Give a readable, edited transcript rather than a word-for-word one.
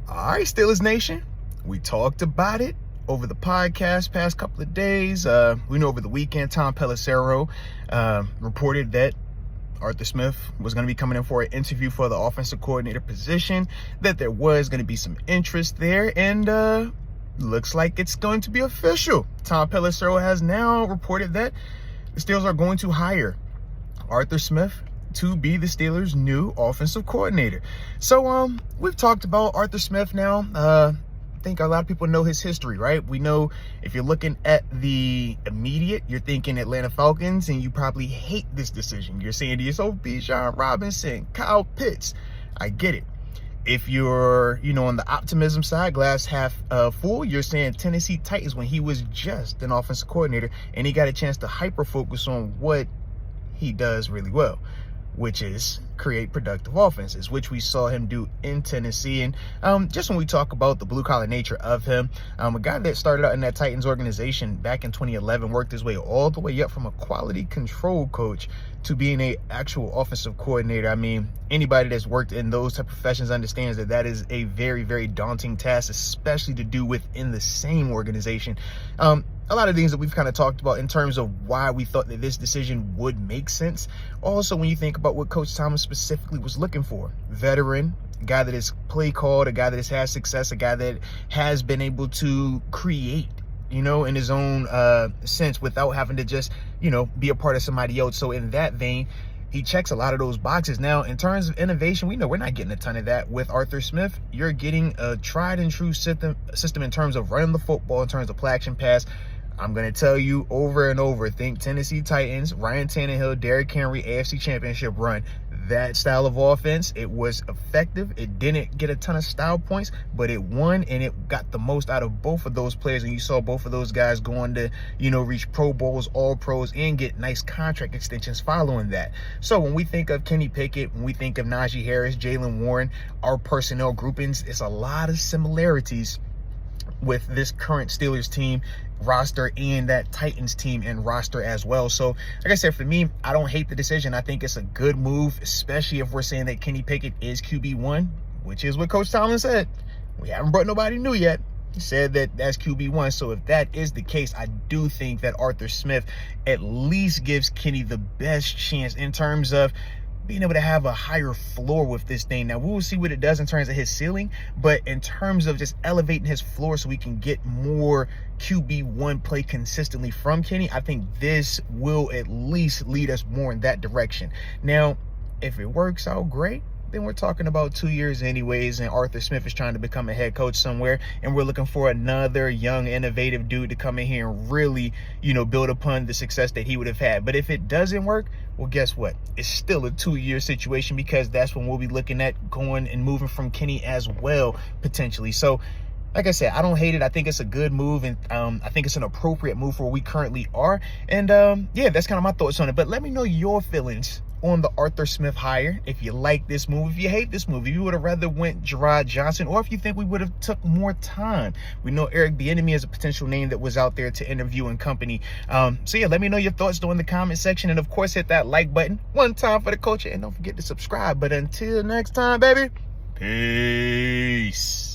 All right, Steelers Nation, we talked about it over the podcast past couple of days. We know over the weekend, Tom Pelissero reported that Arthur Smith was going to be coming in for an interview for the offensive coordinator position, that there was going to be some interest there, and looks like it's going to be official. Tom Pelissero has now reported that the Steelers are going to hire Arthur Smith to be the Steelers' new offensive coordinator. So we've talked about Arthur Smith now. I think a lot of people know his history, right? We know if you're looking at the immediate, you're thinking Atlanta Falcons, and you probably hate this decision. You're saying to yourself, Bijan Robinson, Kyle Pitts. I get it. If you're, on the optimism side, glass half full, you're saying Tennessee Titans when he was just an offensive coordinator and he got a chance to hyper-focus on what he does really well, which is create productive offenses, which we saw him do in Tennessee. And just when we talk about the blue-collar nature of him, a guy that started out in that Titans organization back in 2011, worked his way all the way up from a quality control coach to being an actual offensive coordinator. I mean, anybody that's worked in those type of professions understands that that is a very, very daunting task, especially to do within the same organization. A lot of things that we've kind of talked about in terms of why we thought that this decision would make sense. Also, when you think about what Coach Thomas specifically was looking for, veteran, a guy that is play called, a guy that has had success, a guy that has been able to create, in his own sense without having to just, be a part of somebody else. So in that vein, he checks a lot of those boxes. Now, in terms of innovation, we know we're not getting a ton of that with Arthur Smith. You're getting a tried and true system in terms of running the football, in terms of play action pass. I'm going to tell you over and over, think Tennessee Titans, Ryan Tannehill, Derrick Henry, AFC Championship run. That style of offense, it was effective. It didn't get a ton of style points, but it won, and it got the most out of both of those players. And you saw both of those guys going to, reach Pro Bowls, All Pros, and get nice contract extensions following that. So when we think of Kenny Pickett, when we think of Najee Harris, Jalen Warren, our personnel groupings, it's a lot of similarities with this current Steelers team roster and that Titans team and roster as well. So like I said, for me, I don't hate the decision. I think it's a good move, especially if we're saying that Kenny Pickett is QB1, which is what Coach Tomlin said. We haven't brought nobody new yet. He said that that's QB1. So if that is the case, I do think that Arthur Smith at least gives Kenny the best chance in terms of being able to have a higher floor with this thing. Now, we will see what it does in terms of his ceiling, but in terms of just elevating his floor so we can get more QB1 play consistently from Kenny, I think this will at least lead us more in that direction. Now, if it works out great, then we're talking about 2 years anyways, and Arthur Smith is trying to become a head coach somewhere, and we're looking for another young, innovative dude to come in here and really, build upon the success that he would have had. But if it doesn't work, well, guess what? It's still a 2-year situation, because that's when we'll be looking at going and moving from Kenny as well, potentially. So, like I said, I don't hate it. I think it's a good move, and I think it's an appropriate move for where we currently are. And yeah, that's kind of my thoughts on it. But let me know your feelings on the Arthur Smith hire. If you like this move, if you hate this move, if you would have rather went Gerard Johnson, or if you think we would have took more time. We know Eric Bieniemy is a potential name that was out there to interview and company. So yeah, let me know your thoughts down in the comment section, and of course hit that like button one time for the culture, and don't forget to subscribe. But until next time, baby, peace.